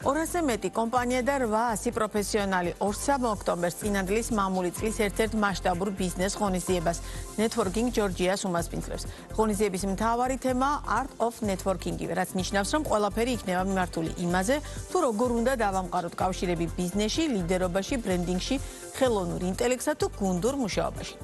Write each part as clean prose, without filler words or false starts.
200-ზე მეტი კომპანია და 800 პროფესიონალი 23 ოქტომბერს წინანდლის მამული წლის ერთ-ერთ მასშტაბურ ბიზნეს ღონისძიებას Networking Georgia-ს უმასპინძლებს. ღონისძიების მთავარი თემა Art of Networking, რაც ნიშნავს, რომ ყველაფერი იქნება მიმართული იმაზე, თუ როგორ უნდა დავამყაროთ კავშირები ბიზნესში, ლიდერობაში, ბრენდინგში, ხელოვნურ ინტელექტსა თუ გუნდურ მუშაობაში.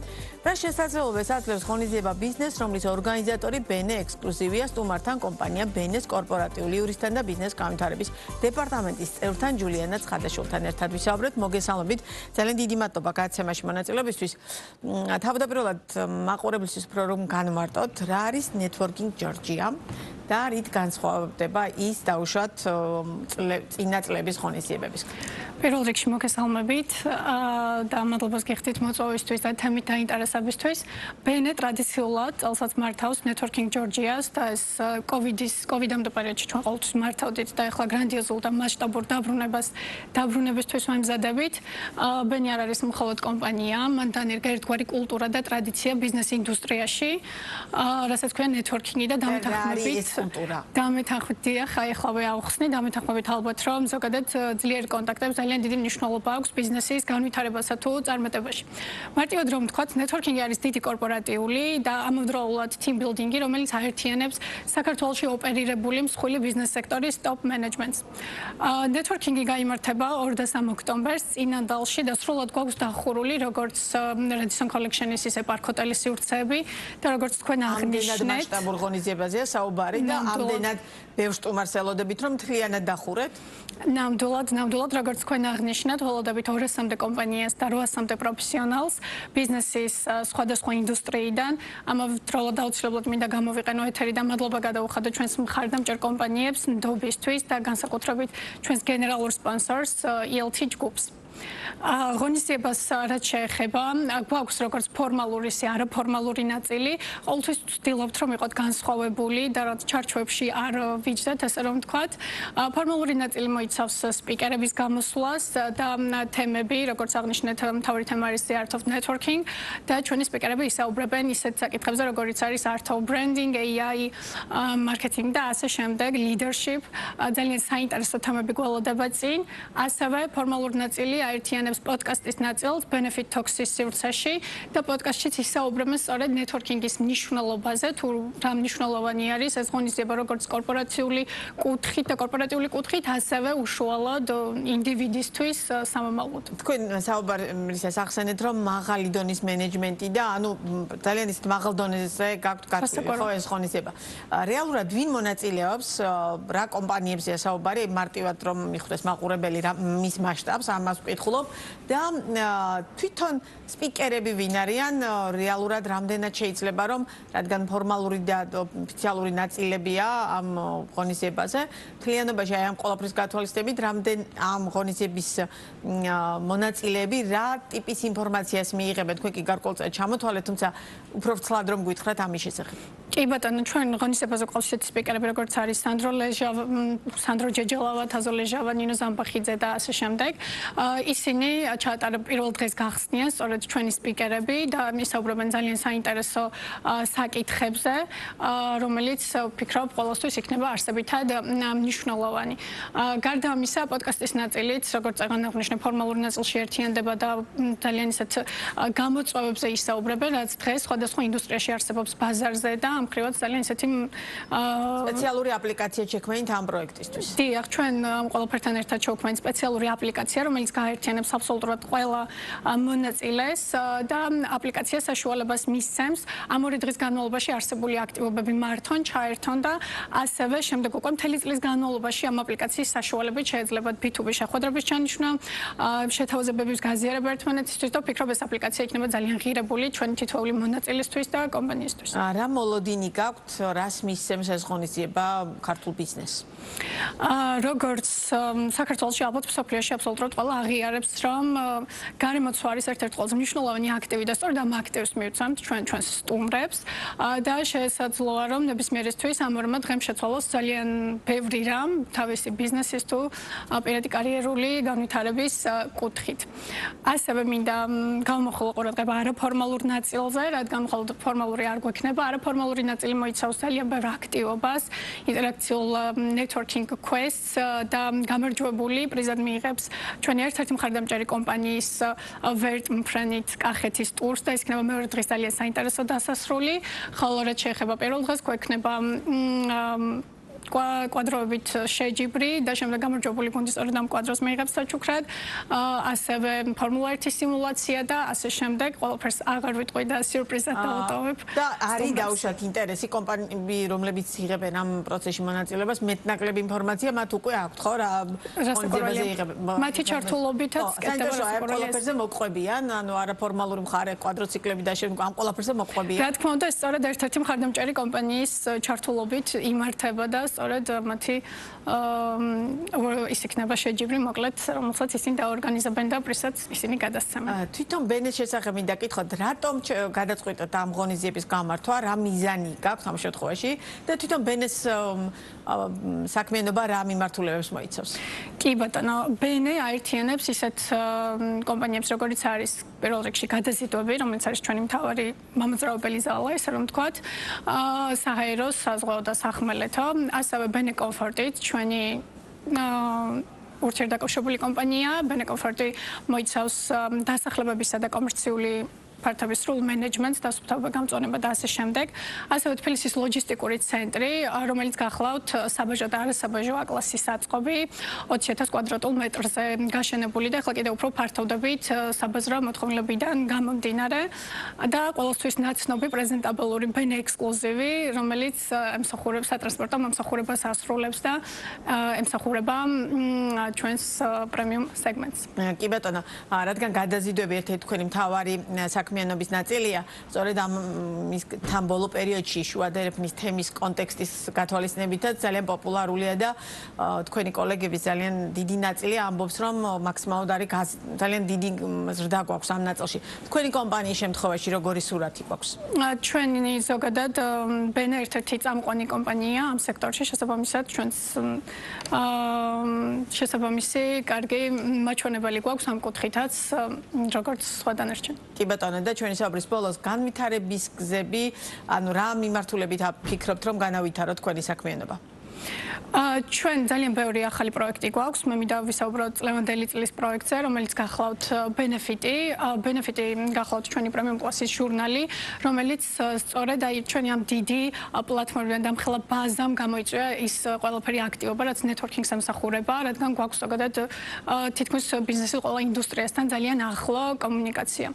რა შესაძლებლობებს აძლევს ღონისძიება ბიზნესს, რომლის ორგანიზატორი BENE ექსკლუზივია სტუმართან კომპანია BENE-ს კორპორატიული იურისტთან და ბიზნეს განვითარების დეპარტამენტის წევრთან ჯულიანა ცხადაშვილთან ერთად ვისაუბრეთ. მოგესალმებით. ძალიან დიდი მადლობა გადაცემაში მონაწილეობისთვის. თავდაპირველად მაყურებლისთვის უფრო რომ განმარტოთ, რა არის Networking Georgia და რით განსხვავდება ის დაუშვათ წინა წლების ღონისძიებების. პირველ რიგში მოგესალმებით და მადლობას გიხდით მოწვევისთვის და თემით დაინტერესებისთვის. BENE ტრადიციულად წელსაც მართავს Networking Georgia-ს და ეს COVID-ამდე პერიოდში ჩვენ ყოველთვის მართავდით და ახლა გრანდიოზულ და მასშტაბურ დაბრუნებისთვის ვემზადებით. BENE არ არის მხოლოდ კომპანია, მანდან ერთგვარი კულტურა და ტრადიცია ბიზნეს ინდუსტრიაში, რასაც ქვია networking-ი და დამეთანხმებით ახლა ავხსნი, დამეთანხმებით ალბათ რომ ზოგადად ძლიერი კონტაქტები ძალიან დიდი მნიშვნელობა აქვს ბიზნესის განვითარებასა თუ წარმატებაში. მარტივად რომ ვთქვათ, networking არის დიდი კორპორატიული და ამავდროულად team building-ი, რომელიც აერთიანებს საქართველოში ოპერირებული მსხვილი ბიზნეს სექტორის top managements. Networking-ი გაიმართება 2-3 ოქტომბერს წინანდალში და სრულად გვაქვს დახურული როგორც Radisson Collection-ის ისე Park Hotel-ის სივრცეები და როგორც თქვენ აღნიშნეთ, ამდენად მასშტაბურ ღონისძიებაზეა საუბარი და ამდენად ბევრ სტუმარს ელოდებით რომ მთლიანად დახურეთ. ნამდვილად როგორც თქვენ აღნიშნეთ, ველოდებით 200-მდე კომპანიას და 800-მდე პროფესიონალს ბიზნესის სხვადასხვა ინდუსტრიიდან. ამავდროულად აუცილებლად მინდა გამოვიყენო ეთერი და მადლობა გადაუხადო ჩვენს მხარდამჭერ კომპანიებს ნდობისთვის და განსაკუთრებით ჩვენს გენერალურ სპონსორს ELT ჯგუფს. ღონისძიებას რაც შეეხება, გვაქვს როგორც ფორმალური, ისე არაფორმალური ნაწილი. ყოველთვის ვცდილობთ, რომ იყოთ განსხვავებული და რაც ჩარჩოებში არ ვიჯდეთ, ასე რომ ვთქვათ. ფორმალური ნაწილი მოიცავს სპიკერების გამოსვლას და თემები, როგორც აღნიშნეთ, მთავარი თემა არის Art of Networking და ჩვენი სპიკერები ისაუბრებენ ისეთ საკითხებზე, როგორიც არის Art of Branding, AI, marketing და ასე შემდეგ, leadership. ძალიან საინტერესო თემები გველოდება წინ. ასევე ფორმალური ნაწილი აერთიანებს პოდკასტის ნაწილს Benefit Talks-ის სივრცეში და პოდკასტშიც ისაუბრებენ სწორედ networking-ის მნიშვნელობაზე, თუ რა მნიშვნელოვანი არის ეს ღონისძიება როგორც კორპორაციული კუთხით და კორპორატიული კუთხით, ასევე უშუალოდ ინდივიდისთვის სამომავლოდ. თქვენ საუბარისას ახსენეთ, რომ მაღალი დონის მენეჯმენტი და ანუ ძალიან ისეთ მაღალ დონეზე გაქვთ გაწეული ხო ეს ღონისძიება. რეალურად ვინ მონაწილეობს, რა კომპანიებზეა საუბარი, მარტივად რომ მიხვდეს მაყურებელი მის მასშტაბს, ამას ვკითხულობ და თვითონ სპიკერები ვინ არიან, რეალურად რამდენად შეიძლება რომ, რადგან ფორმალური და ოფიციალური ნაწილებია ამ ღონისძიებაზე, მთლიანობაში აი ამ ყველაფრის გათვალისწინებით, რამდენ ამ ღონისძიების მონაწილეები რა ტიპის ინფორმაციას მიიღებენ, თქვენ კი გარკვეულწილად ჩამოთვალეთ, თუმცა უფრო ვრცლად რომ გითხრათ ამის შესახებ. კი ბატონო, ჩვენ ღონისძიებაზე გვყავს ისეთი სპიკერები, როგორც არის სანდრო ჯეჯელავა, თაზო ლეჟავა, ნინო ზამბახიძე და ასე შემდეგ. ისინი ჩაატარებენ პირველ დღეს გახსნიან სწორედ ჩვენი სპიკერები და ისაუბრებენ ძალიან საინტერესო საკითხებზე, რომელიც ვფიქრობ ყოველთვის იქნება არსებითად მნიშვნელოვანი. გარდა ამისა, პოდკასტის ნაწილიც, როგორც წეგან აღნიშნე, ფორმალურ ნაწილში ერთიანდება და ძალიან ისეთ გამოწვევებზე ისაუბრებენ, რაც დღეს სხვადასხვა ინდუსტრიაში არსებობს ბაზარზე და ამ ხრივაც ძალიან ისეთი სპეციალური აპლიკაცია შექმნით ამ პროექტისთვის. დიახ, ჩვენ ამ ყველაფერთან ერთად შევქმნით სპეციალური აპლიკაცია, რომელიც გააერთიანებს აბსოლუტურად ყველა მონაწილეს და აპლიკაციას საშუალებას მისცემს ამ 2 დღის განმავლობაში არსებული აქტივობები მართონ, ჩაერთონ და ასევე შემდეგ უკვე მთელი წლის განმავლობაში ამ აპლიკაციის საშუალებით შეეძლებათ B2B შეხვედრების ჩანიშვნა, შეთავაზებების გაზიარება ერთმანეთისთვის და ვფიქრობ ეს აპლიკაცია იქნება ძალიან ღირებული ჩვენი თითოეული მონაწილისთვის და კომპანიისთვის. რა მოლოდინი გაქვთ, რას მისცემს ეს ღონისძიება ქართულ ბიზნესს? როგორც საქართველოში ალბათ მსოფლიოში აბსოლუტურად ყველა აღიარებს, რომ გარემოცვა არის ერთ-ერთი ყველაზე მნიშვნელოვანი აქტივი და სწორედ ამ აქტივს მივცემთ ჩვენს სტუმრებს და შესაძლოა რომ ნებისმიერისთვის ამ ორმა დღემ შეცვალოს ძალიან ბევრი რამ თავისი ბიზნესის თუ პირადი კარიერული განვითარების კუთხით. ასევე მინდა გავმოხილო ყურადღება არაფორმალურ ნაწილზე, რადგან მხოლოდ ფორმალური არ გვექნება, არაფორმალური ნაწილი მოიცავს ძალიან ბევრ აქტივობას, ინტერაქციულ networking quests და გამარჯვებული პრიზად მიიღებს ჩვენი ერთ-ერთი მხარდამჭერი კომპანიის ვერტმფრენით კახეთის ტურს და ის იქნება მეორე დღის ძალიან საინტერესო დასასრული, ხოლო რაც შეეხება პირველ დღეს გვექნება კვადროებით შეჯიბრი და შემდეგ გამარჯვებული გუნდი სწორედ ამ კვადროს მიიღებს საჩუქრად, ასევე ფორმულა 1 სიმულაცია და ასე შემდეგ. ყველაფერს აღარ ვიტყვი და სიურპრიზად დავუტოვებ. და არის დაუშვათ ინტერესი კომპანიები, რომლებიც იღებენ ამ პროცესში მონაწილეობას, მეტნაკლები ინფორმაცია მათ უკვე აქვთ, ხო რა? რასაკვირველია. მათი ჩართულობითაც ყველაფერზე მოყვებიან, ანუ არაფორმალური მხარე, კვადროციკლები და შემდეგ ამ ყველაფერზე მოყვებიან. რა თქმა უნდა, ეს სწორედ ერთ-ერთი მხარდამჭერი კომპანიის ჩართულობით იმართება და სწორედ მათი ის იქნება შეჯიბრი, მოკლედ, რომელსაც ისინი დაორგანიზებენ და პრისაც ისინი გადასცემენ. თვითონ ბენეს შესახებ მინდა გითხოთ, რატომ გადაწყვიტეთ ამ ღონისძიების გამართვა, რა მიზანი გაქვთ ამ შემთხვევაში და თვითონ ბენეს საქმიანობა რა მიმართულებებს მოიცავს? კი ბატონო, ბენე აერთიანებს ისეთ კომპანიებს, როგორიც არის პირველ რიგში გადაზიდვები, რომელიც არის ჩვენი მთავარი მამოძრავებელი ზალა, ესე რომ ვთქვათ, საჰაერო, საზღვაო და სახმელეთო, ასევე ბენე კომფორტით, ჩვენი ურთიერთდაკავშირებული კომპანია, ბენე კომფორტი მოიცავს დასახლებებისა და კომერციული ფართობის სრულ მენეჯმენტს, დასუფთავება, გამწვანება და ასე შემდეგ. ასევე თბილისის ლოჯისტიკური ცენტრი, რომელიც გახლავთ საბაჟო და არასაბაჟო აკლასის საწყობი 20,000 კვადრატულ მეტრზე გაშენებული და ახლა კიდევ უფრო ფართოვდებით საბაზრო მოთხოვნილებიდან გამომდინარე და ყოველთვის ნაცნობი პრეზენტაბელური ბენე ექსკლუზივი, რომელიც ემსახურებს სატრანსპორტო მომსახურებას ასრულებს და ემსახურება ჩვენს პრემიუმ სეგმენტს. კი ბატონო, რადგან გადაზიდვები ერთ-ერთი თქვენი მთავარი საქმიანობის ნაწილია, სწორედ ამ თან ბოლო პერიოდში შუა დერეფნის თემის კონტექსტის გათვალისწინებითაც ძალიან პოპულარულია და თქვენი კოლეგების ძალიან დიდი ნაწილი ამბობს, რომ მაქსიმალურად არის ძალიან დიდი ზრდა გვაქვს ამ ნაწილში. თქვენი კომპანიის შემთხვევაში როგორი სურათი გვაქვს? ჩვენი ზოგადად ბენე ერთ-ერთი წამყვანი კომპანია ამ სექტორში, შესაბამისად ჩვენს შესაბამისი კარგი მაჩვენებელი გვაქვს ამ კუთხითაც, როგორც სხვა დანარჩენი. კი ბატონო, და ჩვენი საუბრის ბოლოს განვითარების გზები, ანუ რა მიმართულებით ფიქრობთ, რომ განავითაროთ თქვენი საქმიანობა? ჩვენ ძალიან ბევრი ახალი პროექტი გვაქვს. მე მინდა ვისაუბროთ წლევანდელი წლის პროექტზე, რომელიც გახლავთ ბენეფიტი. ბენეფიტი გახლავთ ჩვენი პრემიუმ კლასის ჟურნალი, რომელიც სწორედ აი ჩვენი ამ დიდი პლატფორმიდან დამხელა ბაზამ გამოიწვია ის ყველაფერი აქტივობა, რაც networking-ს ემსახურება, რადგან გვაქვს ზოგადად თითქმის ბიზნესის ყველა ინდუსტრიასთან ძალიან ახლო კომუნიკაცია.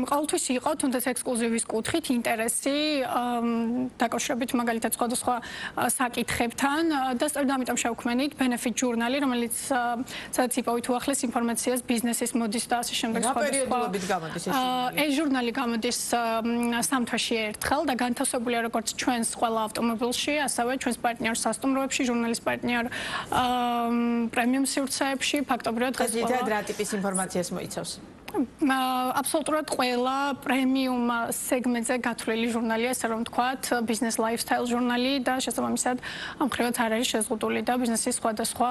ყოველთვის იყო თუნდაც ექსკლუზივის კუთხით ინტერესი დაკავშირებით მაგალითად სხვადასხვა საკითხებთან და სწორედ ამიტომ შევქმნით Benefit ჟურნალი, რომელიც სადაც იპოვით უახლეს ინფორმაციას ბიზნესის მოდის და ასე შემდეგ სხვა პერიოდულობით გამოდის ეს ჟურნალი? ეს ჟურნალი გამოდის 3 თვეში ერთხელ და განთავსებულია როგორც ჩვენს ყველა ავტომობილში, ასევე ჩვენს პარტნიორ სასტუმროებში, ჟურნალის პარტნიორ პრემიუმ სივრცეებში, ფაქტობრივად დღეს ყველა რა ტიპის ინფორმაციას მოიცავს? აბსოლუტურად ყველა პრემიუმ სეგმენტზე გათვლილი ჟურნალია, ესე რომ ვთქვათ, ბიზნეს ლაიფსტაილ ჟურნალი და შესაბამისად ამ ხრივაც არ არის შეზღუდული და ბიზნესის სხვადასხვა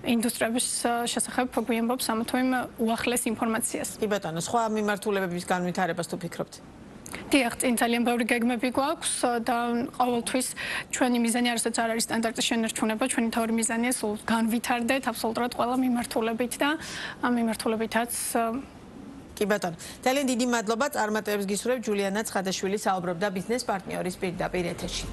ინდუსტრიების შესახებ გვიამბობს ამა თუ იმ უახლეს ინფორმაციას. კი ბატონო, სხვა მიმართულებების განვითარებას თუ ფიქრობთ? დიახ, წინ ძალიან ბევრი გეგმები გვაქვს და ყოველთვის ჩვენი მიზანი არასაც არ არის სტანდარტის შენარჩუნება, ჩვენი თავი მიზანია სულ განვითარდეთ აბსოლუტურად ყველა მიმართულებით და ამ მიმართულებითაც კი ბატონო, ძალიან დიდი მადლობა წარმატებებს გისურვებ. ჯულიანა ცხადაშვილი საუბრობდა ბიზნეს პარტნიორის პირდაპირ ეთერში.